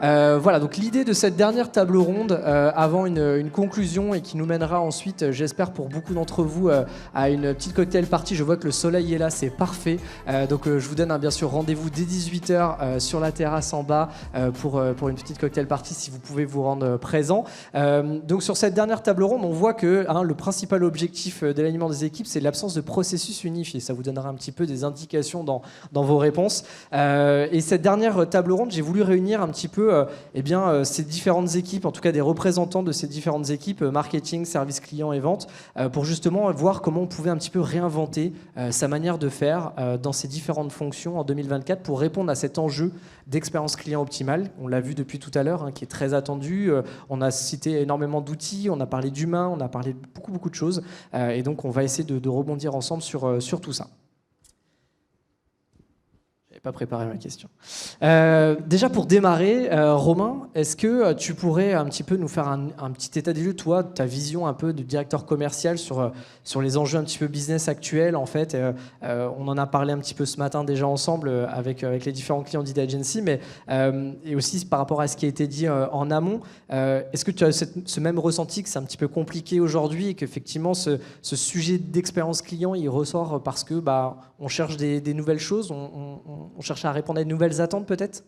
Voilà, donc l'idée de cette dernière table ronde, avant une conclusion et qui nous mènera ensuite, j'espère pour beaucoup d'entre vous, à une petite cocktail party. Je vois que le soleil est là, c'est parfait. Donc je vous donne bien sûr rendez-vous dès 18h sur la terrasse en bas pour une petite cocktail party si vous pouvez vous rendre présent. Donc sur cette dernière table ronde, on voit que le principal objectif de l'alignement des équipes, c'est l'absence de processus unifié. Ça vous donnera un petit peu des indications dans vos réponses. Et cette dernière table ronde, j'ai voulu réunir un petit peu ces différentes équipes, en tout cas des représentants de ces différentes équipes, marketing, service client et vente, pour justement voir comment on pouvait un petit peu réinventer sa manière de faire dans ces différentes fonctions en 2024 pour répondre à cet enjeu d'expérience client optimale. On l'a vu depuis tout à l'heure, qui est très attendu. On a cité énormément d'outils, on a parlé d'humains, on a parlé de beaucoup de choses. Et donc on va essayer de rebondir ensemble sur tout ça. Pas préparé ma question. Déjà pour démarrer, Romain, est-ce que tu pourrais un petit peu nous faire un petit état des lieux, toi, ta vision un peu de directeur commercial sur les enjeux un petit peu business actuels en fait. On en a parlé un petit peu ce matin déjà ensemble avec les différents clients d'Id Agency, mais et aussi par rapport à ce qui a été dit en amont. Est-ce que tu as ce même ressenti que c'est un petit peu compliqué aujourd'hui et qu'effectivement ce sujet d'expérience client il ressort parce que on cherche des nouvelles choses, on cherche à répondre à de nouvelles attentes peut-être ?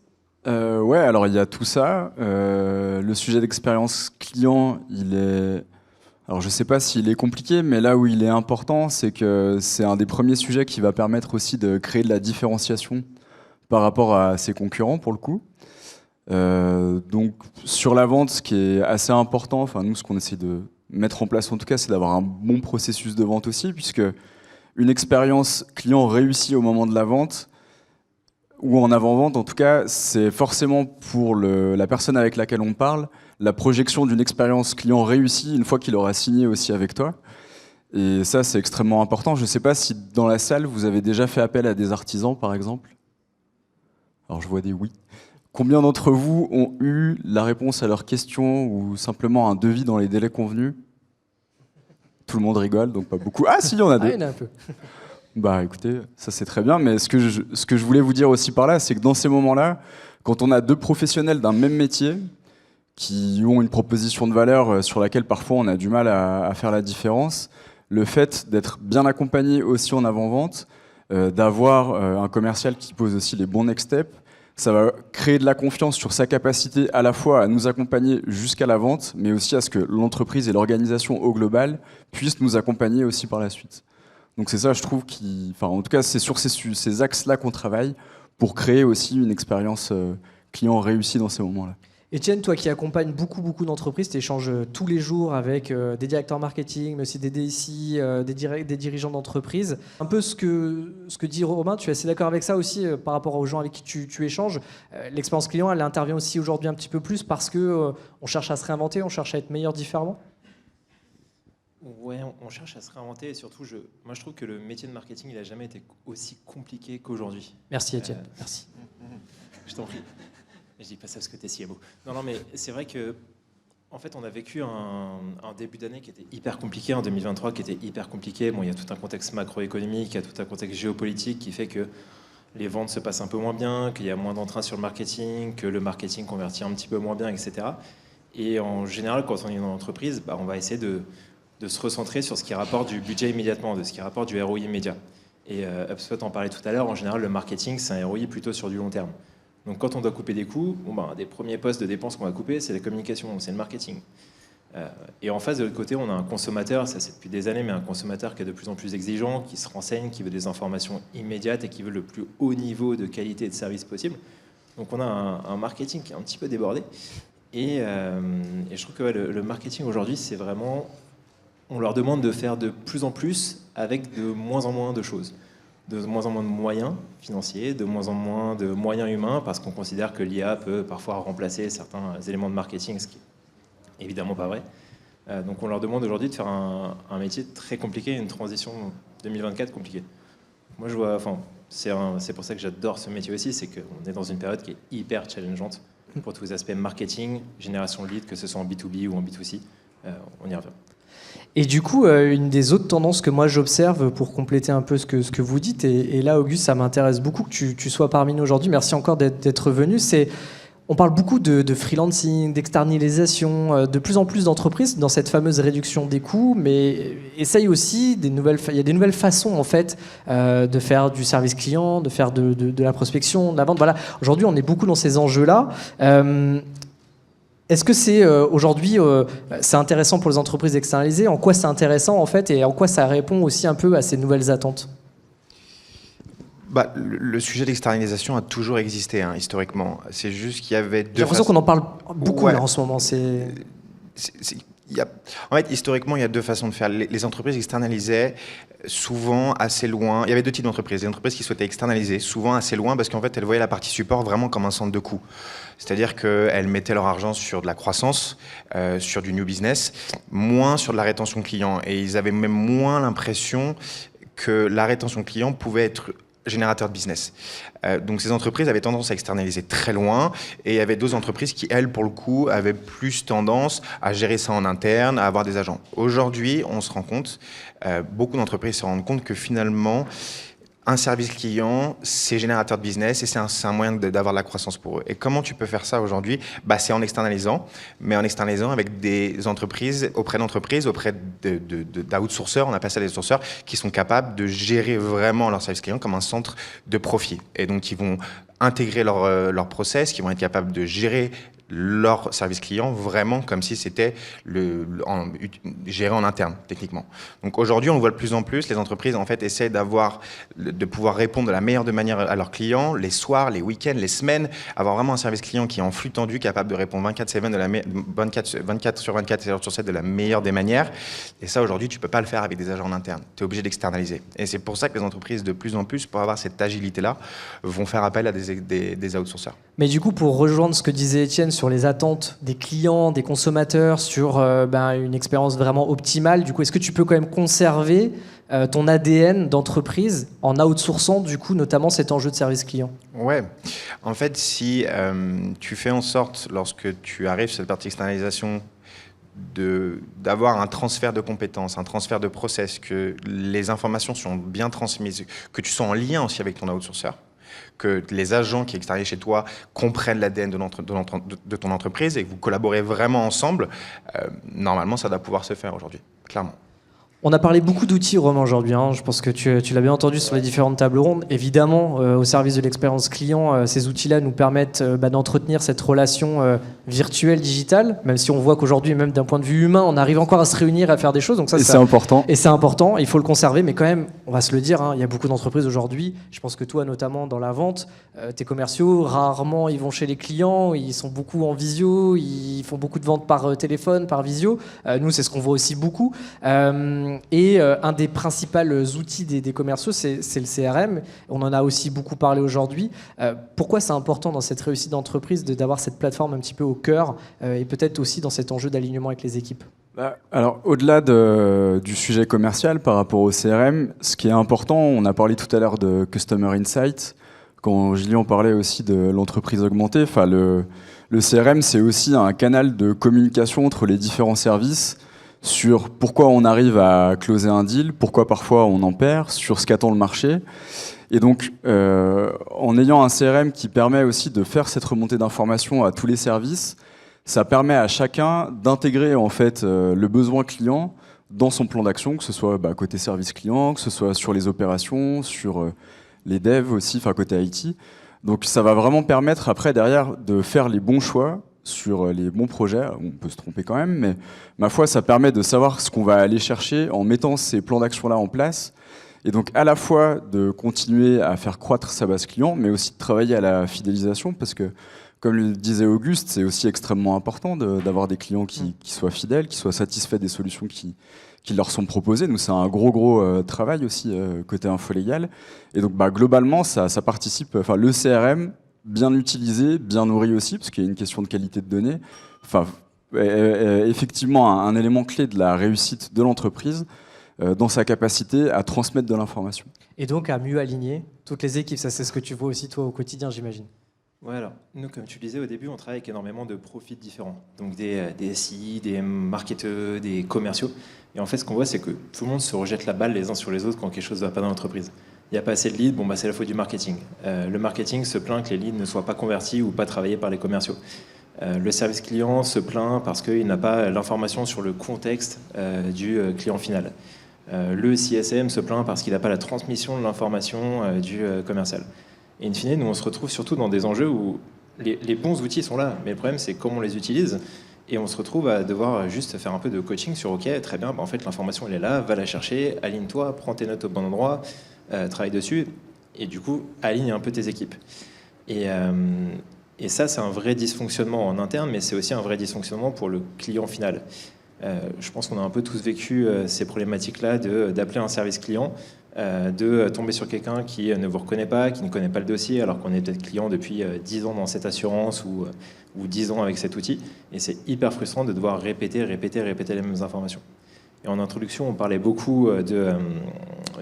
Ouais, alors il y a tout ça. Le sujet d'expérience client, il est... Alors je ne sais pas s'il est compliqué, mais là où il est important, c'est que c'est un des premiers sujets qui va permettre aussi de créer de la différenciation par rapport à ses concurrents pour le coup. Donc sur la vente, ce qui est assez important, enfin nous ce qu'on essaie de mettre en place en tout cas, c'est d'avoir un bon processus de vente aussi, puisque une expérience client réussie au moment de la vente, ou en avant-vente en tout cas, c'est forcément pour la personne avec laquelle on parle, la projection d'une expérience client réussie une fois qu'il aura signé aussi avec toi. Et ça, c'est extrêmement important. Je ne sais pas si dans la salle, vous avez déjà fait appel à des artisans, par exemple. Alors, je vois des oui. Combien d'entre vous ont eu la réponse à leurs questions ou simplement un devis dans les délais convenus ? Tout le monde rigole, donc pas beaucoup. Ah si, il y en a deux. Ah, il y en a un peu. Bah écoutez, ça c'est très bien, mais ce que je voulais vous dire aussi par là, c'est que dans ces moments-là, quand on a deux professionnels d'un même métier qui ont une proposition de valeur sur laquelle parfois on a du mal à faire la différence, le fait d'être bien accompagné aussi en avant-vente, d'avoir un commercial qui pose aussi les bons next steps, ça va créer de la confiance sur sa capacité à la fois à nous accompagner jusqu'à la vente, mais aussi à ce que l'entreprise et l'organisation au global puissent nous accompagner aussi par la suite. Donc c'est ça, je trouve, en tout cas, c'est sur ces axes-là qu'on travaille pour créer aussi une expérience client réussie dans ces moments-là. Étienne, toi qui accompagnes beaucoup d'entreprises, tu échanges tous les jours avec des directeurs marketing, mais aussi des DSI, des dirigeants d'entreprise. Un peu ce que dit Romain, tu es assez d'accord avec ça aussi par rapport aux gens avec qui tu échanges. L'expérience client, elle intervient aussi aujourd'hui un petit peu plus parce qu'on cherche à se réinventer, on cherche à être meilleur différemment. Ouais, on cherche à se réinventer et surtout, moi je trouve que le métier de marketing, il n'a jamais été aussi compliqué qu'aujourd'hui. Merci Étienne, merci. Je t'en prie. Je dis pas ça parce que t'es CMO. Non, mais c'est vrai que, en fait, on a vécu un début d'année qui était hyper compliqué, en 2023 qui était hyper compliqué. Bon, il y a tout un contexte macroéconomique, il y a tout un contexte géopolitique qui fait que les ventes se passent un peu moins bien, qu'il y a moins d'entrain sur le marketing, que le marketing convertit un petit peu moins bien, etc. Et en général, quand on est dans l'entreprise, on va essayer de se recentrer sur ce qui rapporte du budget immédiatement, de ce qui rapporte du ROI immédiat. Et HubSpot en parlait tout à l'heure, en général, le marketing, c'est un ROI plutôt sur du long terme. Donc quand on doit couper des coûts, un des premiers postes de dépenses qu'on va couper, c'est la communication, c'est le marketing. Et en face, de l'autre côté, on a un consommateur, ça c'est depuis des années, mais un consommateur qui est de plus en plus exigeant, qui se renseigne, qui veut des informations immédiates et qui veut le plus haut niveau de qualité et de service possible. Donc on a un marketing qui est un petit peu débordé. Et je trouve que le marketing aujourd'hui, c'est vraiment... On leur demande de faire de plus en plus avec de moins en moins de choses. De moins en moins de moyens financiers, de moins en moins de moyens humains, parce qu'on considère que l'IA peut parfois remplacer certains éléments de marketing, ce qui n'est évidemment pas vrai. Donc on leur demande aujourd'hui de faire un métier très compliqué, une transition 2024 compliquée. Moi, je vois, c'est pour ça que j'adore ce métier aussi, c'est qu'on est dans une période qui est hyper challengeante pour tous les aspects marketing, génération de leads, que ce soit en B2B ou en B2C. On y revient. Et du coup, une des autres tendances que moi j'observe pour compléter un peu ce que vous dites, et là Auguste, ça m'intéresse beaucoup que tu sois parmi nous aujourd'hui, merci encore d'être venu, c'est On parle beaucoup de freelancing, d'externalisation, de plus en plus d'entreprises dans cette fameuse réduction des coûts, mais essaye aussi il y a des nouvelles façons en fait de faire du service client, de faire de la prospection, de la vente. Voilà. Aujourd'hui, on est beaucoup dans ces enjeux-là. Est-ce que c'est aujourd'hui c'est intéressant pour les entreprises d'externaliser? En quoi c'est intéressant en fait, et en quoi ça répond aussi un peu à ces nouvelles attentes? Le sujet d'externalisation a toujours existé, historiquement. C'est juste qu'il y avait deux. J'ai l'impression qu'on en parle beaucoup là, en ce moment. En fait, historiquement, il y a deux façons de faire. Les entreprises externalisaient souvent assez loin. Il y avait deux types d'entreprises. Des entreprises qui souhaitaient externaliser, souvent assez loin, parce qu'en fait, elles voyaient la partie support vraiment comme un centre de coût. C'est-à-dire qu'elles mettaient leur argent sur de la croissance, sur du new business, moins sur de la rétention client. Et ils avaient même moins l'impression que la rétention client pouvait être générateur de business. Donc ces entreprises avaient tendance à externaliser très loin, et il y avait d'autres entreprises qui, elles, pour le coup, avaient plus tendance à gérer ça en interne, à avoir des agents. Aujourd'hui, on se rend compte, beaucoup d'entreprises se rendent compte que finalement, un service client, c'est générateur de business, et c'est un moyen d'avoir de la croissance pour eux. Et comment tu peux faire ça aujourd'hui? C'est en externalisant, mais en externalisant avec des entreprises, auprès d'outsourceurs, on appelle ça des outsourceurs, qui sont capables de gérer vraiment leur service client comme un centre de profit. Et donc, ils vont intégrer leur process, qui vont être capables de gérer leur service client vraiment comme si c'était géré en interne, techniquement. Donc aujourd'hui, on le voit de plus en plus, les entreprises en fait essaient de pouvoir répondre de la meilleure des manières à leurs clients, les soirs, les week-ends, les semaines, avoir vraiment un service client qui est en flux tendu, capable de répondre 24 sur 24 7 jours sur 7 de la meilleure des manières. Et ça, aujourd'hui, tu peux pas le faire avec des agents en interne. Tu es obligé d'externaliser. Et c'est pour ça que les entreprises, de plus en plus, pour avoir cette agilité-là, vont faire appel à des outsourceurs. Mais du coup, pour rejoindre ce que disait Étienne sur les attentes des clients, des consommateurs, sur une expérience vraiment optimale, du coup, est-ce que tu peux quand même conserver ton ADN d'entreprise en outsourçant, du coup, notamment cet enjeu de service client? Ouais. En fait, si tu fais en sorte, lorsque tu arrives sur cette partie externalisation, d'avoir un transfert de compétences, un transfert de process, que les informations sont bien transmises, que tu sois en lien aussi avec ton outsourceur, que les agents qui externalisent chez toi comprennent l'ADN de ton entreprise et que vous collaborez vraiment ensemble, normalement, ça doit pouvoir se faire aujourd'hui, clairement. On a parlé beaucoup d'outils, Romain, aujourd'hui. Je pense que tu l'as bien entendu sur les différentes tables rondes. Évidemment, au service de l'expérience client, ces outils-là nous permettent d'entretenir cette relation virtuelle, digitale, même si on voit qu'aujourd'hui, même d'un point de vue humain, on arrive encore à se réunir, à faire des choses. Donc ça, c'est important. Et c'est important, il faut le conserver. Mais quand même, on va se le dire, il y a beaucoup d'entreprises aujourd'hui. Je pense que toi, notamment dans la vente, tes commerciaux, rarement ils vont chez les clients. Ils sont beaucoup en visio. Ils font beaucoup de ventes par téléphone, par visio. Nous, c'est ce qu'on voit aussi beaucoup. Et un des principaux outils des commerciaux, c'est le CRM. On en a aussi beaucoup parlé aujourd'hui. Pourquoi c'est important dans cette réussite d'entreprise d'avoir cette plateforme un petit peu au cœur et peut-être aussi dans cet enjeu d'alignement avec les équipes? Alors, au-delà du sujet commercial par rapport au CRM, ce qui est important, on a parlé tout à l'heure de Customer Insight. Quand Gillian parlait aussi de l'entreprise augmentée, le CRM, c'est aussi un canal de communication entre les différents services sur pourquoi on arrive à closer un deal, pourquoi parfois on en perd, sur ce qu'attend le marché. Et donc, en ayant un CRM qui permet aussi de faire cette remontée d'informations à tous les services, ça permet à chacun d'intégrer en fait le besoin client dans son plan d'action, que ce soit côté service client, que ce soit sur les opérations, sur les devs aussi, côté IT. Donc ça va vraiment permettre après derrière de faire les bons choix sur les bons projets. On peut se tromper quand même, mais ma foi, ça permet de savoir ce qu'on va aller chercher en mettant ces plans d'action-là en place. Et donc, à la fois de continuer à faire croître sa base client, mais aussi de travailler à la fidélisation, parce que, comme le disait Auguste, c'est aussi extrêmement important d'avoir des clients qui soient fidèles, qui soient satisfaits des solutions qui leur sont proposées. Nous, c'est un gros travail aussi côté infolégal. Et donc, globalement, ça participe. Le CRM, bien utilisé, bien nourri aussi, parce qu'il y a une question de qualité de données. Effectivement, un élément clé de la réussite de l'entreprise dans sa capacité à transmettre de l'information. Et donc à mieux aligner toutes les équipes. Ça, c'est ce que tu vois aussi, toi, au quotidien, j'imagine. Ouais, alors, nous, comme tu le disais au début, on travaille avec énormément de profils différents. Donc des SI, des marketeurs, des commerciaux. Et en fait, ce qu'on voit, c'est que tout le monde se rejette la balle les uns sur les autres quand quelque chose ne va pas dans l'entreprise. Il n'y a pas assez de leads, bon, bah, c'est la faute du marketing. Le marketing se plaint que les leads ne soient pas convertis ou pas travaillés par les commerciaux. Le service client se plaint parce qu'il n'a pas l'information sur le contexte du client final. Le CSM se plaint parce qu'il n'a pas la transmission de l'information du commercial. Et in fine, nous, on se retrouve surtout dans des enjeux où les bons outils sont là, mais le problème, c'est comment on les utilise. Et on se retrouve à devoir juste faire un peu de coaching sur OK, très bien, bah, en fait, l'information, elle est là, va la chercher, aligne-toi, prends tes notes au bon endroit, travaille dessus, et du coup, aligne un peu tes équipes. Et ça, c'est un vrai dysfonctionnement en interne, mais c'est aussi un vrai dysfonctionnement pour le client final. Je pense qu'on a un peu tous vécu ces problématiques-là d'appeler un service client, de tomber sur quelqu'un qui ne vous reconnaît pas, qui ne connaît pas le dossier, alors qu'on est peut-être client depuis 10 ans dans cette assurance ou 10 ans avec cet outil. Et c'est hyper frustrant de devoir répéter les mêmes informations. Et en introduction, on parlait beaucoup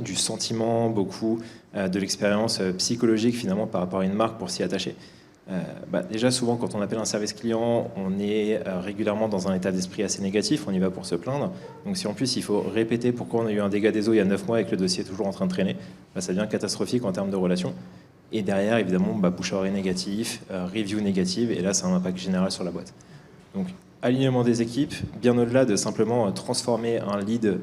du sentiment, beaucoup de l'expérience psychologique finalement par rapport à une marque pour s'y attacher. Déjà, souvent, quand on appelle un service client, on est régulièrement dans un état d'esprit assez négatif, on y va pour se plaindre. Donc si en plus il faut répéter pourquoi on a eu un dégât des eaux il y a 9 mois et que le dossier est toujours en train de traîner, ça devient catastrophique en termes de relations. Et derrière, évidemment, bouche à oreille négatif, review négative, et là, ça a un impact général sur la boîte. Donc, alignement des équipes, bien au-delà de simplement transformer un lead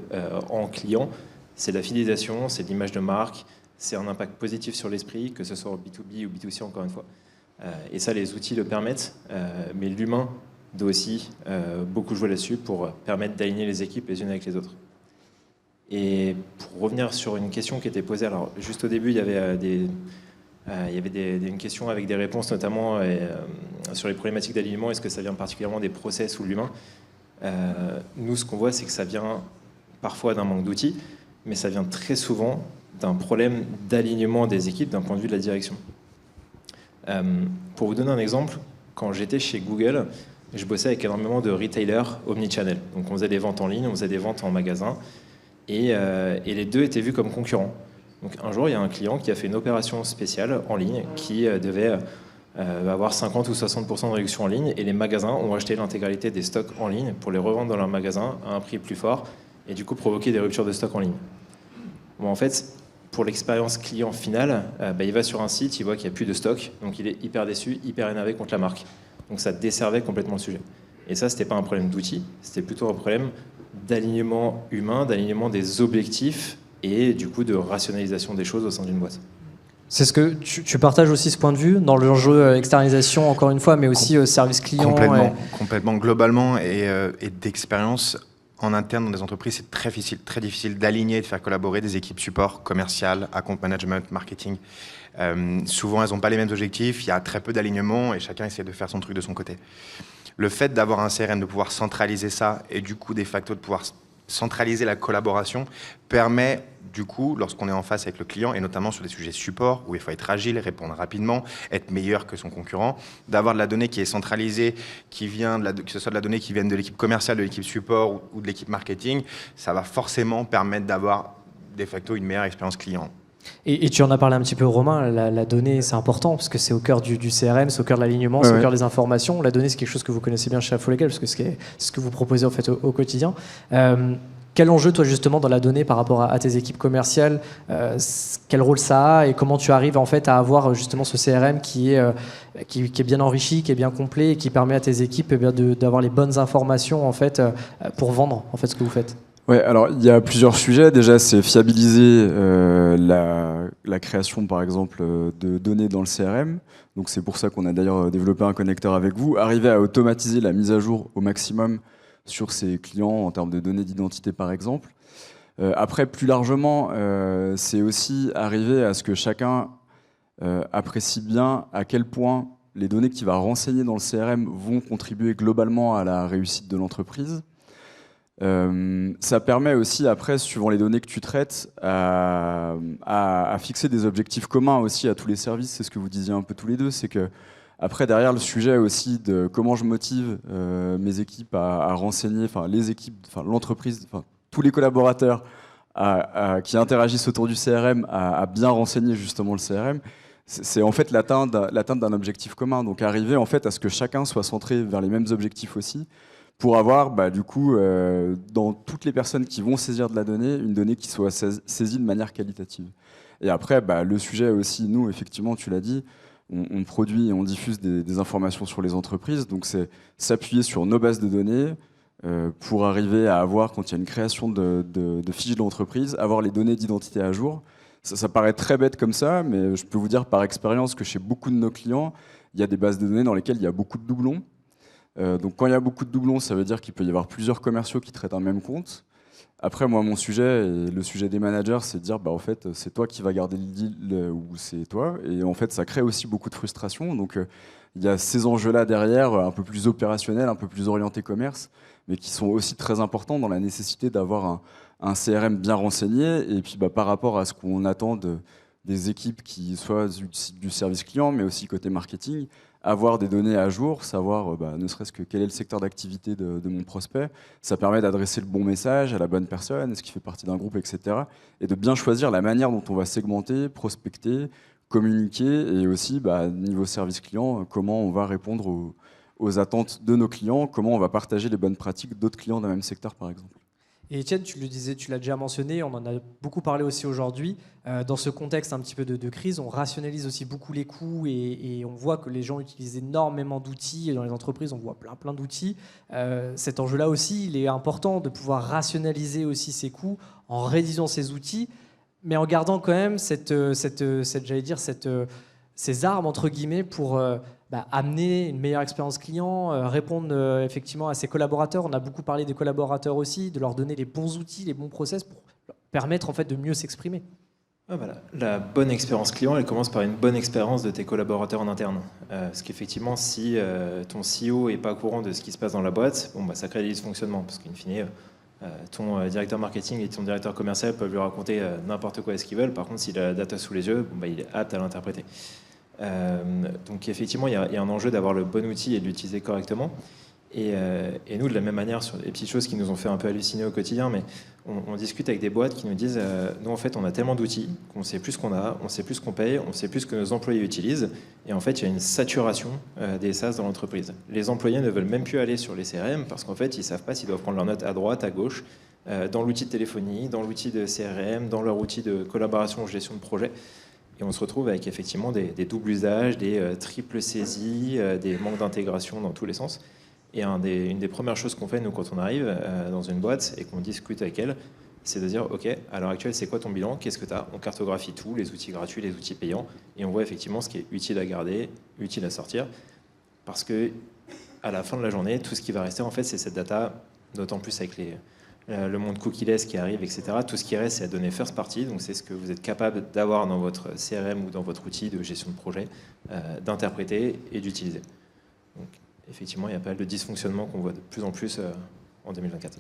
en client, c'est de la fidélisation, c'est de l'image de marque, c'est un impact positif sur l'esprit, que ce soit au B2B ou B2C, encore une fois. Et ça, les outils le permettent, mais l'humain doit aussi beaucoup jouer là-dessus pour permettre d'aligner les équipes les unes avec les autres. Et pour revenir sur une question qui était posée, alors juste au début, il y avait une question avec des réponses, notamment sur les problématiques d'alignement. Est-ce que ça vient particulièrement des process ou de l'humain ? Nous, ce qu'on voit, c'est que ça vient parfois d'un manque d'outils, mais ça vient très souvent d'un problème d'alignement des équipes d'un point de vue de la direction. Pour vous donner un exemple, quand j'étais chez Google, je bossais avec énormément de retailers omnichannel. Donc on faisait des ventes en ligne, on faisait des ventes en magasin, et les deux étaient vus comme concurrents. Donc un jour, il y a un client qui a fait une opération spéciale en ligne qui devait avoir 50 ou 60% de réduction en ligne, et les magasins ont acheté l'intégralité des stocks en ligne pour les revendre dans leur magasin à un prix plus fort, et du coup provoquer des ruptures de stock en ligne. Bon, en fait, pour l'expérience client finale, il va sur un site, il voit qu'il n'y a plus de stock, donc il est hyper déçu, hyper énervé contre la marque. Donc ça desservait complètement le sujet. Et ça, ce n'était pas un problème d'outils, c'était plutôt un problème d'alignement humain, d'alignement des objectifs et du coup de rationalisation des choses au sein d'une boîte. C'est ce que tu partages aussi ce point de vue dans l'enjeu externalisation, encore une fois, mais aussi service client. Complètement, globalement et d'expérience. En interne, dans des entreprises, c'est très difficile d'aligner et de faire collaborer des équipes support, commerciales, account management, marketing. Souvent, elles n'ont pas les mêmes objectifs, il y a très peu d'alignement et chacun essaie de faire son truc de son côté. Le fait d'avoir un CRM, de pouvoir centraliser ça et du coup, de facto, de pouvoir centraliser la collaboration permet, du coup, lorsqu'on est en face avec le client, et notamment sur des sujets support, où il faut être agile, répondre rapidement, être meilleur que son concurrent, d'avoir de la donnée qui est centralisée, que ce soit de la donnée qui vienne de l'équipe commerciale, de l'équipe support ou de l'équipe marketing, ça va forcément permettre d'avoir, de facto, une meilleure expérience client. Et tu en as parlé un petit peu, Romain, la donnée, c'est important, parce que c'est au cœur du CRM, c'est au cœur de l'alignement, c'est au cœur des informations. La donnée, c'est quelque chose que vous connaissez bien chez Affolegal, parce que c'est ce que vous proposez en fait au quotidien. Quel enjeu, toi, justement, dans la donnée par rapport à tes équipes commerciales, quel rôle ça a et comment tu arrives en fait à avoir justement ce CRM qui est bien enrichi, qui est bien complet et qui permet à tes équipes d'avoir les bonnes informations en fait, pour vendre en fait, ce que vous faites? Ouais, alors il y a plusieurs sujets. Déjà, c'est fiabiliser la création, par exemple, de données dans le CRM. Donc c'est pour ça qu'on a d'ailleurs développé un connecteur avec vous. Arriver à automatiser la mise à jour au maximum sur ses clients en termes de données d'identité, par exemple. Après, plus largement, c'est aussi arriver à ce que chacun apprécie bien à quel point les données qu'il va renseigner dans le CRM vont contribuer globalement à la réussite de l'entreprise. Ça permet aussi, après, suivant les données que tu traites, à fixer des objectifs communs aussi à tous les services. C'est ce que vous disiez un peu tous les deux, c'est que après, derrière, le sujet aussi de comment je motive mes équipes à renseigner, enfin les équipes, enfin l'entreprise, enfin tous les collaborateurs qui interagissent autour du CRM à bien renseigner justement le CRM. C'est en fait l'atteinte d'un objectif commun. Donc arriver en fait à ce que chacun soit centré vers les mêmes objectifs aussi, pour avoir du coup dans toutes les personnes qui vont saisir de la donnée, une donnée qui soit saisie de manière qualitative. Et après, le sujet aussi, nous, effectivement, tu l'as dit, on produit et on diffuse des informations sur les entreprises. Donc, c'est s'appuyer sur nos bases de données pour arriver à avoir, quand il y a une création de fiches d'entreprise, avoir les données d'identité à jour. Ça paraît très bête comme ça, mais je peux vous dire par expérience que chez beaucoup de nos clients, il y a des bases de données dans lesquelles il y a beaucoup de doublons. Donc quand il y a beaucoup de doublons, ça veut dire qu'il peut y avoir plusieurs commerciaux qui traitent un même compte. Après, moi, mon sujet, et le sujet des managers, c'est de dire, en fait, c'est toi qui vas garder le deal ou c'est toi. Et en fait, ça crée aussi beaucoup de frustration. Donc, il y a ces enjeux-là derrière, un peu plus opérationnels, un peu plus orientés commerce, mais qui sont aussi très importants dans la nécessité d'avoir un CRM bien renseigné. Et puis, par rapport à ce qu'on attend des équipes qui soient du service client, mais aussi côté marketing, avoir des données à jour, savoir ne serait-ce que quel est le secteur d'activité de mon prospect, ça permet d'adresser le bon message à la bonne personne, est-ce qu'il fait partie d'un groupe, etc. Et de bien choisir la manière dont on va segmenter, prospecter, communiquer, et aussi, niveau service client, comment on va répondre aux attentes de nos clients, comment on va partager les bonnes pratiques d'autres clients d'un même secteur, par exemple. Et Étienne, tu le disais, tu l'as déjà mentionné, on en a beaucoup parlé aussi aujourd'hui. Dans ce contexte un petit peu de crise, on rationalise aussi beaucoup les coûts et on voit que les gens utilisent énormément d'outils. Et dans les entreprises, on voit plein d'outils. Cet enjeu-là aussi, il est important de pouvoir rationaliser aussi ces coûts en réduisant ces outils, mais en gardant quand même ces armes, entre guillemets, pour amener une meilleure expérience client, répondre effectivement à ses collaborateurs. On a beaucoup parlé des collaborateurs aussi, de leur donner les bons outils, les bons process pour leur permettre en fait de mieux s'exprimer. Voilà. La bonne expérience client, elle commence par une bonne expérience de tes collaborateurs en interne. Parce qu'effectivement, si ton CEO n'est pas au courant de ce qui se passe dans la boîte, ça crée des dysfonctionnements. Parce qu'in fine, ton directeur marketing et ton directeur commercial peuvent lui raconter n'importe quoi ce qu'ils veulent. Par contre, s'il a la data sous les yeux, il est apte à l'interpréter. Donc effectivement, il y a un enjeu d'avoir le bon outil et de l'utiliser correctement. Et nous, de la même manière, sur des petites choses qui nous ont fait un peu halluciner au quotidien, mais on discute avec des boîtes qui nous disent nous, en fait, on a tellement d'outils qu'on ne sait plus ce qu'on a, on ne sait plus ce qu'on paye, on ne sait plus ce que nos employés utilisent. Et en fait, il y a une saturation des SaaS dans l'entreprise. Les employés ne veulent même plus aller sur les CRM parce qu'en fait, ils ne savent pas s'ils doivent prendre leurs notes à droite, à gauche, dans l'outil de téléphonie, dans l'outil de CRM, dans leur outil de collaboration, gestion de projet. Et on se retrouve avec effectivement des doubles usages, des triples saisies, des manques d'intégration dans tous les sens. Et une des premières choses qu'on fait, nous, quand on arrive dans une boîte et qu'on discute avec elle, c'est de dire, OK, à l'heure actuelle, c'est quoi ton bilan? Qu'est-ce que tu as? On cartographie tout, les outils gratuits, les outils payants, et on voit effectivement ce qui est utile à garder, utile à sortir. Parce que à la fin de la journée, tout ce qui va rester, en fait, c'est cette data, d'autant plus avec le monde cookie-less qui arrive, etc. Tout ce qui reste, c'est la donnée first party, donc c'est ce que vous êtes capable d'avoir dans votre CRM ou dans votre outil de gestion de projet, d'interpréter et d'utiliser. Donc, effectivement, il y a pas mal de dysfonctionnements qu'on voit de plus en plus en 2024.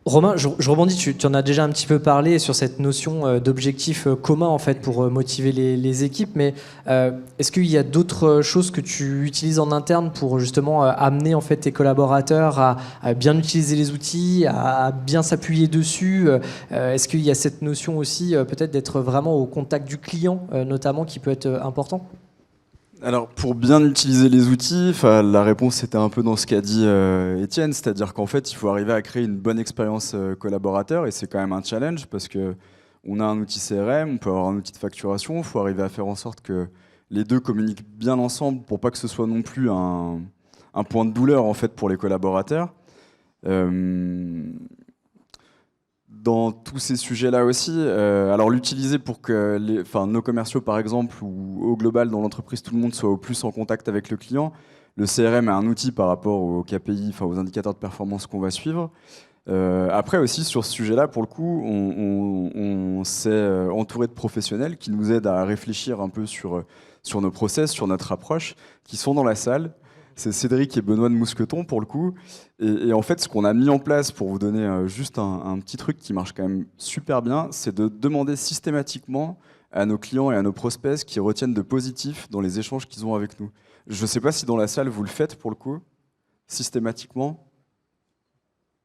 Romain, je rebondis, tu en as déjà un petit peu parlé sur cette notion d'objectif commun en fait, pour motiver les équipes, mais est-ce qu'il y a d'autres choses que tu utilises en interne pour justement amener en fait, tes collaborateurs à bien utiliser les outils, à bien s'appuyer dessus? Est-ce qu'il y a cette notion aussi peut-être d'être vraiment au contact du client notamment qui peut être important? Alors, pour bien utiliser les outils, la réponse était un peu dans ce qu'a dit Étienne, c'est-à-dire qu'en fait, il faut arriver à créer une bonne expérience collaborateur, et c'est quand même un challenge parce qu'on a un outil CRM, on peut avoir un outil de facturation, il faut arriver à faire en sorte que les deux communiquent bien ensemble pour pas que ce soit non plus un point de douleur en fait pour les collaborateurs. Dans tous ces sujets-là aussi, alors l'utiliser pour que nos commerciaux, par exemple, ou au global dans l'entreprise, tout le monde soit au plus en contact avec le client. Le CRM est un outil par rapport aux KPI, aux indicateurs de performance qu'on va suivre. Après aussi, sur ce sujet-là, pour le coup, on s'est entouré de professionnels qui nous aident à réfléchir un peu sur nos process, sur notre approche, qui sont dans la salle. C'est Cédric et Benoît de Mousqueton pour le coup. Et en fait, ce qu'on a mis en place, pour vous donner juste un petit truc qui marche quand même super bien, c'est de demander systématiquement à nos clients et à nos prospects ce qu'ils retiennent de positif dans les échanges qu'ils ont avec nous. Je ne sais pas si dans la salle, vous le faites pour le coup, systématiquement.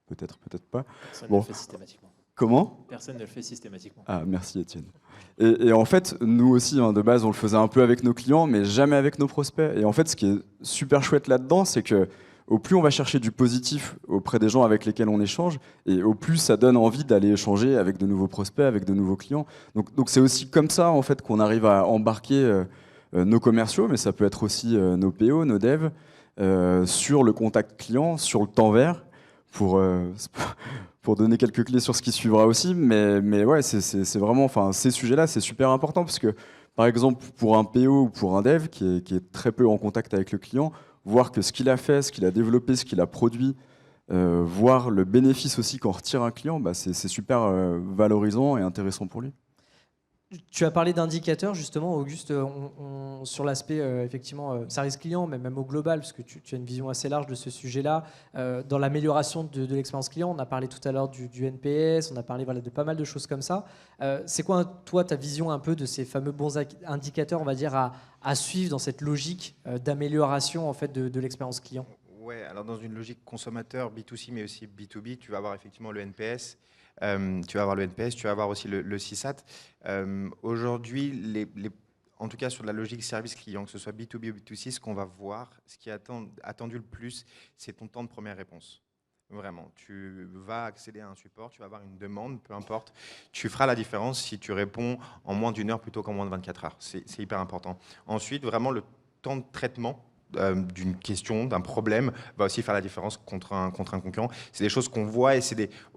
Peut-être pas. Personne ne le fait systématiquement. Comment ? Personne ne le fait systématiquement. Ah, merci Étienne. Et en fait, nous aussi, de base, on le faisait un peu avec nos clients, mais jamais avec nos prospects. Et en fait, ce qui est super chouette là-dedans, c'est que au plus on va chercher du positif auprès des gens avec lesquels on échange, et au plus ça donne envie d'aller échanger avec de nouveaux prospects, avec de nouveaux clients. Donc c'est aussi comme ça en fait qu'on arrive à embarquer nos commerciaux, mais ça peut être aussi nos PO, nos devs, sur le contact client, sur le temps vert, pour donner quelques clés sur ce qui suivra aussi. Mais ouais, c'est vraiment, enfin, ces sujets-là, c'est super important parce que, par exemple, pour un PO ou pour un dev qui est très peu en contact avec le client, voir que ce qu'il a fait, ce qu'il a développé, ce qu'il a produit, voir le bénéfice aussi qu'en retire un client, bah, c'est super valorisant et intéressant pour lui. Tu as parlé d'indicateurs justement, Auguste, sur l'aspect effectivement service client, mais même au global, parce que tu as une vision assez large de ce sujet-là. Dans l'amélioration de l'expérience client, on a parlé tout à l'heure du NPS, on a parlé de pas mal de choses comme ça. C'est quoi, toi, ta vision un peu de ces fameux bons indicateurs, on va dire, à suivre dans cette logique d'amélioration en fait, de l'expérience client? Ouais, alors dans une logique consommateur B2C, mais aussi B2B, tu vas avoir effectivement le NPS. Tu vas avoir le NPS, tu vas avoir aussi le CSAT. Aujourd'hui, en tout cas sur la logique service client, que ce soit B2B ou B2C, ce qu'on va voir, ce qui est attendu le plus, c'est ton temps de première réponse. Vraiment, tu vas accéder à un support, tu vas avoir une demande, peu importe. Tu feras la différence si tu réponds en moins d'1 heure plutôt qu'en moins de 24 heures. C'est hyper important. Ensuite, vraiment, le temps de traitement d'une question, d'un problème, va aussi faire la différence contre un concurrent. C'est des choses qu'on voit et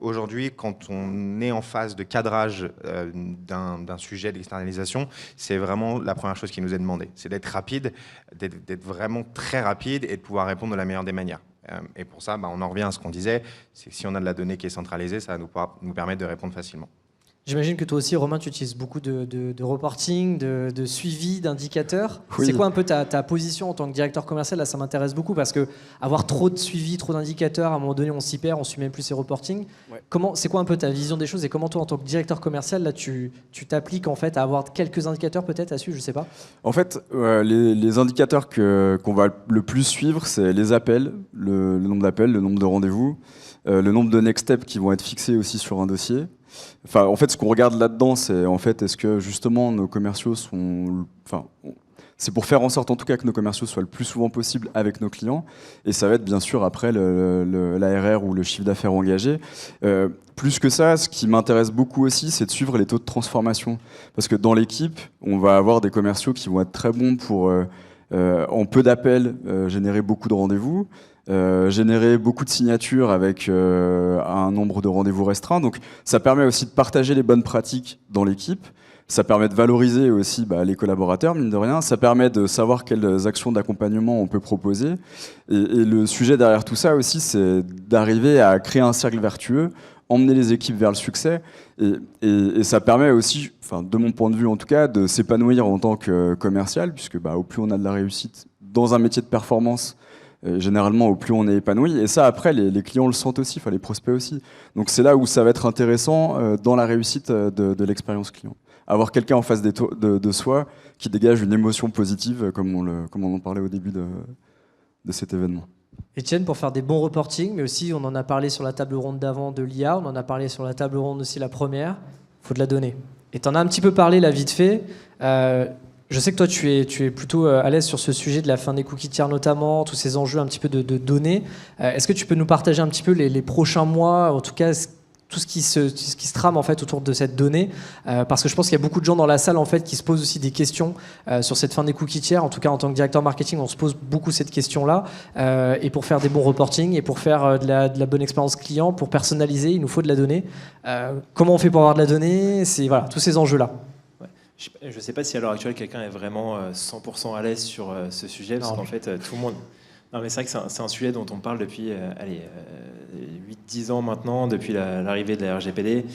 aujourd'hui, quand on est en phase de cadrage d'un sujet d'externalisation, c'est vraiment la première chose qui nous est demandée. C'est d'être rapide, d'être vraiment très rapide et de pouvoir répondre de la meilleure des manières. Et pour ça, on en revient à ce qu'on disait, c'est que si on a de la donnée qui est centralisée, ça va nous permettre de répondre facilement. J'imagine que toi aussi, Romain, tu utilises beaucoup de reporting, de suivi, d'indicateurs. Oui. C'est quoi un peu ta position en tant que directeur commercial? Là, ça m'intéresse beaucoup parce que avoir trop de suivi, trop d'indicateurs, à un moment donné, on s'y perd, on suit même plus ses reporting. Ouais. C'est quoi un peu ta vision des choses et comment toi, en tant que directeur commercial, là, tu t'appliques en fait à avoir quelques indicateurs peut-être à suivre, je sais pas. En fait, les indicateurs qu'on va le plus suivre, c'est les appels, le nombre d'appels, le nombre de rendez-vous, le nombre de next steps qui vont être fixés aussi sur un dossier. Enfin, en fait, ce qu'on regarde là-dedans, c'est en fait, est-ce que justement nos commerciaux sont... Enfin, c'est pour faire en sorte en tout cas que nos commerciaux soient le plus souvent possible avec nos clients. Et ça va être bien sûr après l'ARR ou le chiffre d'affaires engagé. Plus que ça, ce qui m'intéresse beaucoup aussi, c'est de suivre les taux de transformation. Parce que dans l'équipe, on va avoir des commerciaux qui vont être très bons pour, en peu d'appels, générer beaucoup de rendez-vous. Générer beaucoup de signatures avec un nombre de rendez-vous restreint. Donc ça permet aussi de partager les bonnes pratiques dans l'équipe. Ça permet de valoriser aussi les collaborateurs, mine de rien. Ça permet de savoir quelles actions d'accompagnement on peut proposer. Et le sujet derrière tout ça aussi, c'est d'arriver à créer un cercle vertueux, emmener les équipes vers le succès. Et ça permet aussi, de mon point de vue en tout cas, de s'épanouir en tant que commercial, puisque au plus on a de la réussite dans un métier de performance, généralement, au plus on est épanoui. Et ça, après, les clients le sentent aussi, les prospects aussi. Donc c'est là où ça va être intéressant dans la réussite de l'expérience client. Avoir quelqu'un en face de soi qui dégage une émotion positive, comme on en parlait au début de cet événement. Étienne, pour faire des bons reporting, mais aussi on en a parlé sur la table ronde d'avant de l'IA, on en a parlé sur la table ronde aussi la première, il faut de la donnée. Et tu en as un petit peu parlé là vite fait. Je sais que toi, tu es plutôt à l'aise sur ce sujet de la fin des cookies tiers notamment, tous ces enjeux un petit peu de données. Est-ce que tu peux nous partager un petit peu les prochains mois, en tout cas tout ce qui se trame en fait autour de cette donnée, parce que je pense qu'il y a beaucoup de gens dans la salle en fait qui se posent aussi des questions sur cette fin des cookies tiers. En tout cas, en tant que directeur marketing, on se pose beaucoup cette question-là. Et pour faire des bons reporting et pour faire de la bonne expérience client, pour personnaliser, il nous faut de la donnée. Comment on fait pour avoir de la donnée? C'est voilà, tous ces enjeux-là. Je ne sais pas si à l'heure actuelle quelqu'un est vraiment 100% à l'aise sur ce sujet, parce qu'en fait tout le monde... Non mais c'est vrai que c'est un sujet dont on parle depuis 8-10 ans maintenant, depuis l'arrivée de la RGPD,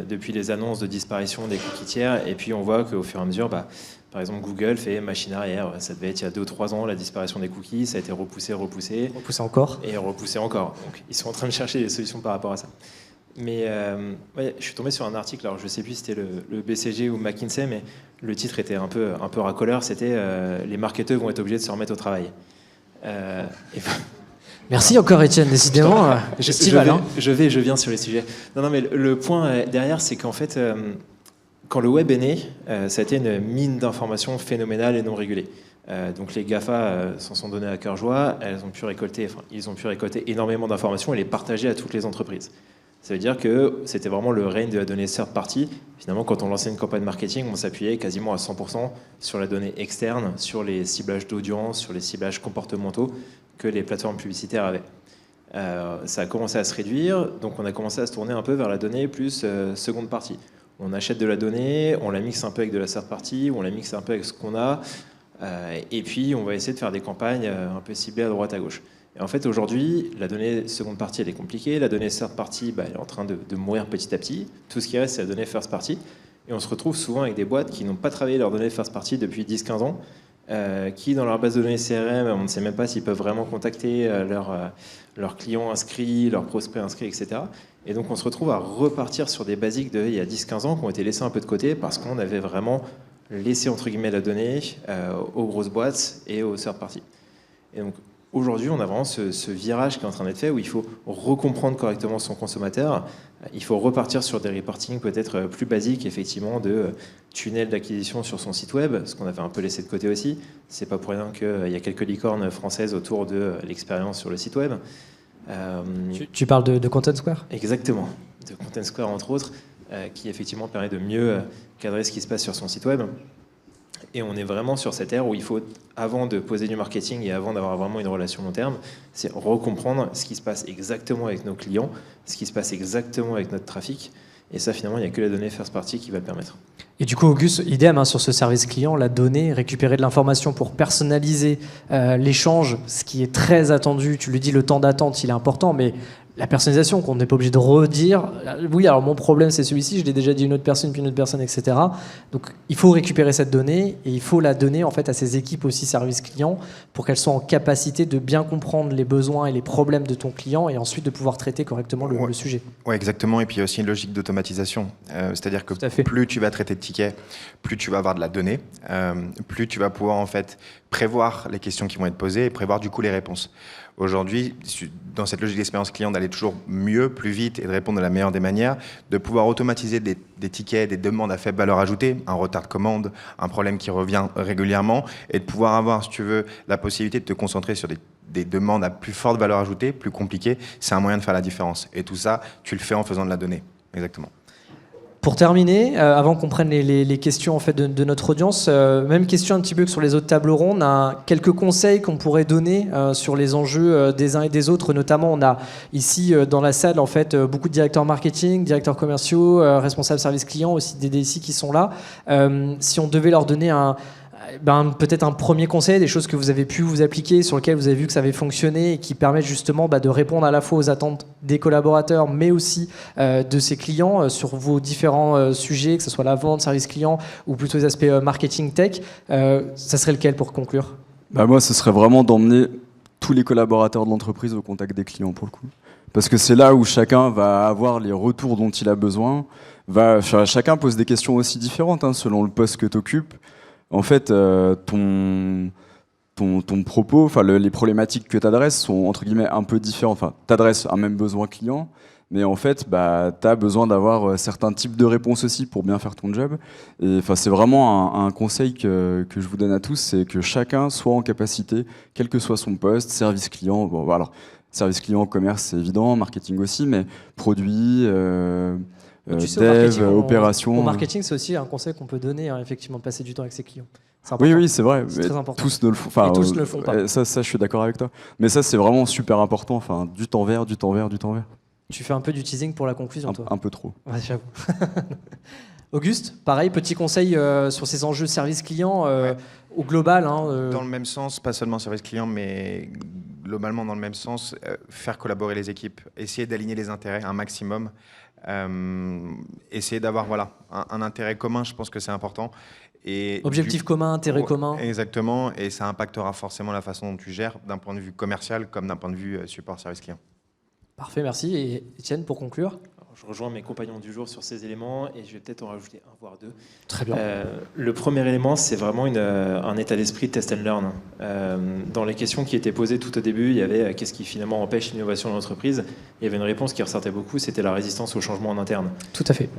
depuis les annonces de disparition des cookies tiers, et puis on voit qu'au fur et à mesure, par exemple Google fait machine arrière, ça devait être il y a 2 ou 3 ans la disparition des cookies, ça a été repoussé encore, et repoussé encore, donc ils sont en train de chercher des solutions par rapport à ça. Mais je suis tombé sur un article, alors je ne sais plus si c'était le BCG ou McKinsey, mais le titre était un peu racoleur, c'était les marketeurs vont être obligés de se remettre au travail. Merci encore Étienne, décidément. Je viens sur les sujets. Non, mais le point derrière, c'est qu'en fait, Quand le web est né, ça a été une mine d'informations phénoménale et non régulée. Donc les GAFA s'en sont donnés à cœur joie, ils ont pu récolter énormément d'informations et les partager à toutes les entreprises. Ça veut dire que c'était vraiment le règne de la donnée third party. Finalement, quand on lançait une campagne marketing, on s'appuyait quasiment à 100% sur la donnée externe, sur les ciblages d'audience, sur les ciblages comportementaux que les plateformes publicitaires avaient. Ça a commencé à se réduire, donc on a commencé à se tourner un peu vers la donnée plus seconde partie. On achète de la donnée, on la mixe un peu avec de la third party, on la mixe un peu avec ce qu'on a, et puis on va essayer de faire des campagnes un peu ciblées à droite à gauche. Et en fait, aujourd'hui, la donnée seconde partie, elle est compliquée. La donnée third party, elle est en train de mourir petit à petit. Tout ce qui reste, c'est la donnée first party. Et on se retrouve souvent avec des boîtes qui n'ont pas travaillé leur donnée first party depuis 10-15 ans, qui, dans leur base de données CRM, on ne sait même pas s'ils peuvent vraiment contacter leurs clients inscrits, leurs prospects inscrits, etc. Et donc, on se retrouve à repartir sur des basiques d'il y a 10-15 ans qui ont été laissés un peu de côté parce qu'on avait vraiment laissé, entre guillemets, la donnée aux grosses boîtes et aux third party. Et donc, aujourd'hui, on a vraiment ce virage qui est en train d'être fait où il faut recomprendre correctement son consommateur. Il faut repartir sur des reporting peut-être plus basiques, effectivement, de tunnels d'acquisition sur son site web, ce qu'on avait un peu laissé de côté aussi. C'est pas pour rien qu'il y a quelques licornes françaises autour de l'expérience sur le site web. Tu parles de Content Square ? Exactement, de Content Square entre autres, qui effectivement permet de mieux cadrer ce qui se passe sur son site web. Et on est vraiment sur cette ère où il faut, avant de poser du marketing et avant d'avoir vraiment une relation long terme, c'est recomprendre ce qui se passe exactement avec nos clients, ce qui se passe exactement avec notre trafic. Et ça, finalement, il n'y a que la donnée first party qui va le permettre. Et du coup, Auguste, idem sur ce service client, la donnée, récupérer de l'information pour personnaliser l'échange, ce qui est très attendu. Tu le dis, le temps d'attente, il est important, mais la personnalisation, qu'on n'est pas obligé de redire. Oui, alors mon problème, c'est celui-ci, je l'ai déjà dit à une autre personne, puis une autre personne, etc. Donc, il faut récupérer cette donnée et il faut la donner en fait à ces équipes aussi service client pour qu'elles soient en capacité de bien comprendre les besoins et les problèmes de ton client et ensuite de pouvoir traiter correctement le sujet. Oui, exactement. Et puis il y a aussi une logique d'automatisation. C'est-à-dire que plus tu vas traiter de tickets, plus tu vas avoir de la donnée, plus tu vas pouvoir en fait prévoir les questions qui vont être posées et prévoir du coup les réponses. Aujourd'hui, dans cette logique d'expérience client, d'aller toujours mieux, plus vite et de répondre de la meilleure des manières, de pouvoir automatiser des tickets, des demandes à faible valeur ajoutée, un retard de commande, un problème qui revient régulièrement, et de pouvoir avoir, si tu veux, la possibilité de te concentrer sur des demandes à plus forte valeur ajoutée, plus compliquées, c'est un moyen de faire la différence. Et tout ça, tu le fais en faisant de la donnée. Exactement. Pour terminer, avant qu'on prenne les questions en fait, de notre audience, même question un petit peu que sur les autres tables rondes, on a quelques conseils qu'on pourrait donner sur les enjeux des uns et des autres. Notamment, on a ici dans la salle en fait, beaucoup de directeurs marketing, directeurs commerciaux, responsables service client, aussi des DSI qui sont là. Si on devait leur donner peut-être un premier conseil, des choses que vous avez pu vous appliquer, sur lesquelles vous avez vu que ça avait fonctionné et qui permettent justement de répondre à la fois aux attentes des collaborateurs, mais aussi de ses clients sur vos différents sujets, que ce soit la vente, service client ou plutôt les aspects marketing tech. Ça serait lequel pour conclure ? Moi, ce serait vraiment d'emmener tous les collaborateurs de l'entreprise au contact des clients pour le coup. Parce que c'est là où chacun va avoir les retours dont il a besoin. Chacun pose des questions aussi différentes selon le poste que tu occupes. En fait, ton propos, les problématiques que tu adresses sont entre guillemets un peu différentes. Enfin, tu adresses un même besoin client, mais en fait, tu as besoin d'avoir certains types de réponses aussi pour bien faire ton job. Et c'est vraiment un conseil que je vous donne à tous, c'est que chacun soit en capacité, quel que soit son poste, service client, service client, commerce, c'est évident, marketing aussi, mais produit... dev, opération. Au marketing, c'est aussi un conseil qu'on peut donner, effectivement, de passer du temps avec ses clients. Oui, c'est vrai. C'est très important. Tous ne le font, et tous ne le font pas. Ça, je suis d'accord avec toi. Mais ça, c'est vraiment super important. Du temps vert. Tu fais un peu du teasing pour la conclusion, toi. Un peu trop. Ouais, j'avoue. Auguste, pareil, petit conseil sur ces enjeux service client au global. Dans le même sens, pas seulement service client, mais globalement dans le même sens, faire collaborer les équipes, essayer d'aligner les intérêts un maximum. Essayer d'avoir un intérêt commun, je pense que c'est important. Et objectif commun, intérêt commun. Exactement, et ça impactera forcément la façon dont tu gères d'un point de vue commercial comme d'un point de vue support service client. Parfait, merci. Et Étienne, pour conclure ? je rejoins mes compagnons du jour sur ces éléments et je vais peut-être en rajouter un voire deux. Très bien. Le premier élément, c'est vraiment un état d'esprit de test and learn. Dans les questions qui étaient posées tout au début, il y avait qu'est-ce qui finalement empêche l'innovation de l'entreprise. Il y avait une réponse qui ressortait beaucoup, c'était la résistance au changement en interne. Tout à fait.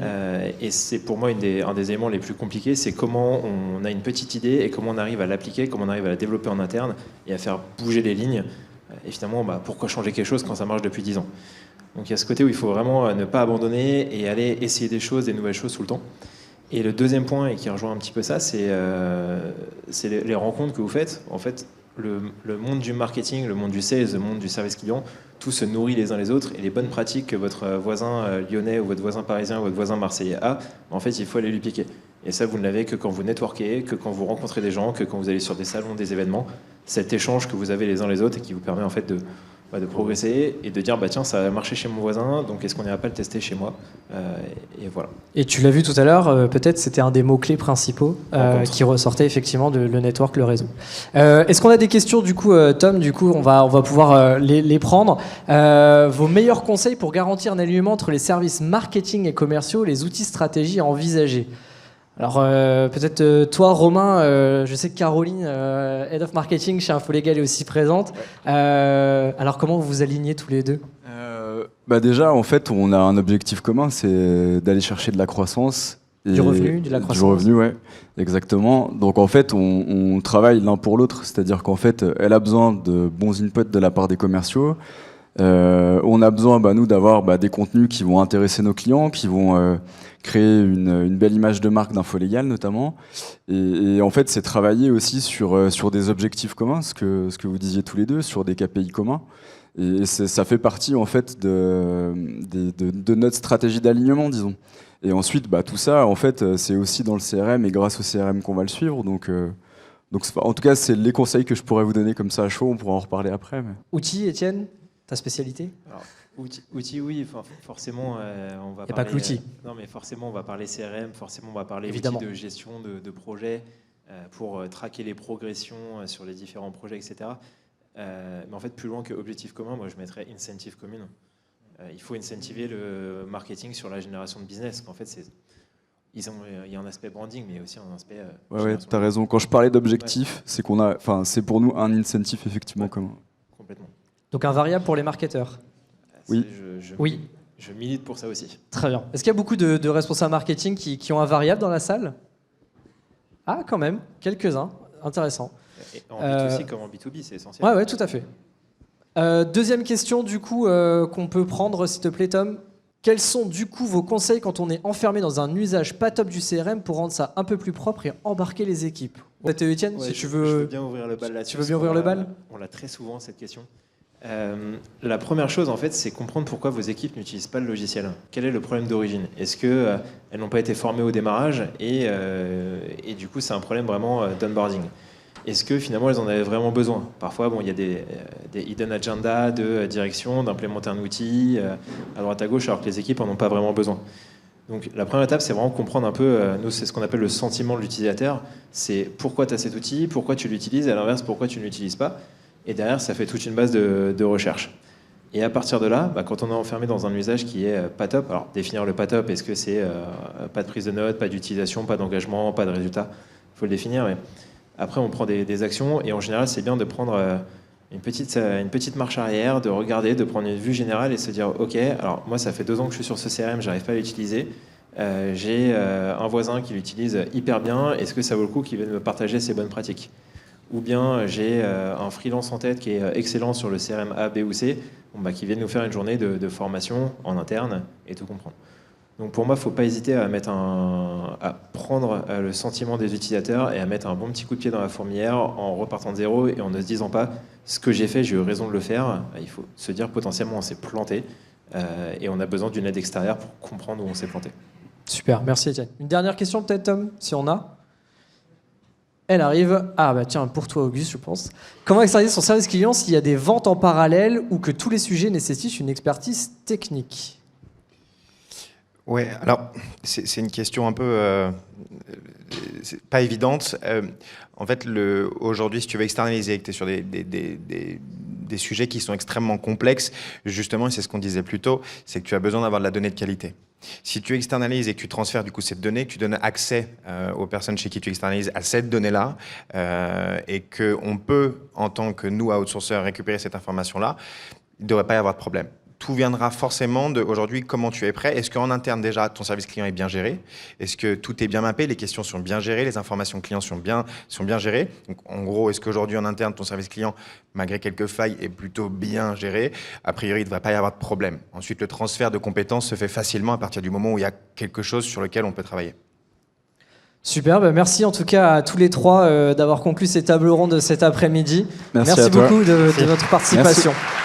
Et c'est pour moi un des éléments les plus compliqués, c'est comment on a une petite idée et comment on arrive à l'appliquer, comment on arrive à la développer en interne et à faire bouger les lignes. Et finalement, pourquoi changer quelque chose quand ça marche depuis 10 ans? Donc il y a ce côté où il faut vraiment ne pas abandonner et aller essayer des choses, des nouvelles choses tout le temps. Et le deuxième point, et qui rejoint un petit peu ça, c'est les rencontres que vous faites. En fait, le monde du marketing, le monde du sales, le monde du service client, tout se nourrit les uns les autres. Et les bonnes pratiques que votre voisin lyonnais ou votre voisin parisien ou votre voisin marseillais a, en fait, il faut aller lui piquer. Et ça, vous ne l'avez que quand vous networkez, que quand vous rencontrez des gens, que quand vous allez sur des salons, des événements. Cet échange que vous avez les uns les autres et qui vous permet en fait de progresser et de dire tiens, ça a marché chez mon voisin, donc est-ce qu'on n'irait pas le tester chez moi, et voilà. Et tu l'as vu tout à l'heure, peut-être c'était un des mots-cles principaux qui ressortait effectivement le network, le réseau. Est-ce qu'on a des questions du coup, Tom? Du coup, on va pouvoir les prendre. Vos meilleurs conseils pour garantir un alignement entre les services marketing et commerciaux, les outils stratégie à envisager? Alors peut-être toi, Romain, je sais que Caroline, Head of Marketing chez InfoLégal, est aussi présente. Alors comment vous vous alignez tous les deux? Déjà, en fait, on a un objectif commun, c'est d'aller chercher de la croissance. Du revenu, de la croissance. Du revenu, ouais, exactement. Donc en fait, on travaille l'un pour l'autre, c'est-à-dire qu'en fait, elle a besoin de bons inputs de la part des commerciaux. On a besoin, nous, d'avoir des contenus qui vont intéresser nos clients, qui vont créer une belle image de marque d'InfoLégal notamment. Et en fait, c'est travailler aussi sur des objectifs communs, ce que vous disiez tous les deux, sur des KPI communs. Et ça fait partie en fait de notre stratégie d'alignement, disons. Et ensuite, tout ça, en fait, c'est aussi dans le CRM et grâce au CRM qu'on va le suivre. Donc en tout cas, c'est les conseils que je pourrais vous donner comme ça à chaud. On pourra en reparler après. Mais... Outils, Étienne, ta spécialité? Alors, outils, oui, forcément, on va parler... pas que l'outil. Non, mais forcément, on va parler CRM, forcément, on va parler Évidemment. outils de gestion de projets pour traquer les progressions sur les différents projets, etc. Mais en fait, plus loin que objectif commun, moi, je mettrais incentive commune. Il faut incentiver le marketing sur la génération de business. En fait, il y a un aspect branding, mais il y a aussi un aspect... ouais, t'as raison. Quand je parlais d'objectif, c'est c'est pour nous un incentive effectivement commun. Complètement. Donc un variable pour les marketeurs. Oui. Oui. Je milite pour ça aussi. Très bien. Est-ce qu'il y a beaucoup de responsables marketing qui ont un variable dans la salle? Ah, quand même. Quelques-uns. Intéressant. Et en B2C comme en B2B, c'est essentiel. Ouais, tout à fait. Deuxième question, du coup, qu'on peut prendre, s'il te plaît, Tom. Quels sont, du coup, vos conseils quand on est enfermé dans un usage pas top du CRM pour rendre ça un peu plus propre et embarquer les équipes? Peut-être, Étienne, si tu veux... Je veux bien ouvrir le bal là-dessus. Tu veux bien ouvrir le bal? On l'a très souvent, cette question. La première chose, en fait, c'est comprendre pourquoi vos équipes n'utilisent pas le logiciel. Quel est le problème d'origine? Est-ce qu'elles n'ont pas été formées au démarrage et du coup, c'est un problème vraiment d'onboarding? Est-ce que finalement, elles en avaient vraiment besoin? Parfois, il y a des hidden agenda de direction, d'implémenter un outil à droite à gauche, alors que les équipes n'en ont pas vraiment besoin. Donc la première étape, c'est vraiment comprendre un peu, nous, c'est ce qu'on appelle le sentiment de l'utilisateur. C'est pourquoi tu as cet outil, pourquoi tu l'utilises, et à l'inverse, pourquoi tu ne l'utilises pas. Et derrière, ça fait toute une base de recherche. Et à partir de là, quand on est enfermé dans un usage qui est pas top, alors définir le pas top, est-ce que c'est pas de prise de notes, pas d'utilisation, pas d'engagement, pas de résultat? Il faut le définir, mais après on prend des actions, et en général, c'est bien de prendre une petite marche arrière, de regarder, de prendre une vue générale et se dire, ok, alors moi ça fait 2 ans que je suis sur ce CRM, j'arrive pas à l'utiliser, j'ai un voisin qui l'utilise hyper bien, est-ce que ça vaut le coup qu'il vienne me partager ses bonnes pratiques? Ou bien j'ai un freelance en tête qui est excellent sur le CRM A, B ou C, qui vienne nous faire une journée de formation en interne et tout comprendre. Donc pour moi, il ne faut pas hésiter à prendre le sentiment des utilisateurs et à mettre un bon petit coup de pied dans la fourmilière en repartant de zéro et en ne se disant pas ce que j'ai fait, j'ai eu raison de le faire. Il faut se dire potentiellement on s'est planté et on a besoin d'une aide extérieure pour comprendre où on s'est planté. Super, merci Étienne. Une dernière question peut-être, Tom, si on a? Elle arrive. Ah tiens, pour toi Auguste, je pense. Comment externaliser son service client s'il y a des ventes en parallèle ou que tous les sujets nécessitent une expertise technique? Ouais, alors c'est une question un peu pas évidente. En fait, aujourd'hui, si tu veux externaliser, que tu es sur des des sujets qui sont extrêmement complexes, justement, et c'est ce qu'on disait plus tôt, c'est que tu as besoin d'avoir de la donnée de qualité. Si tu externalises et que tu transfères du coup cette donnée, que tu donnes accès aux personnes chez qui tu externalises à cette donnée-là, et qu'on peut, en tant que nous, outsourceurs, récupérer cette information-là, il ne devrait pas y avoir de problème. Tout viendra forcément de aujourd'hui comment tu es prêt. Est-ce qu'en interne déjà ton service client est bien géré? Est-ce que tout est bien mappé? Les questions sont bien gérées, les informations clients sont bien gérées. Donc en gros, est-ce qu'aujourd'hui en interne ton service client, malgré quelques failles, est plutôt bien géré? A priori, il ne devrait pas y avoir de problème. Ensuite, le transfert de compétences se fait facilement à partir du moment où il y a quelque chose sur lequel on peut travailler. Super, merci en tout cas à tous les trois d'avoir conclu ces tables rondes cet après-midi. Merci beaucoup de votre participation. Merci.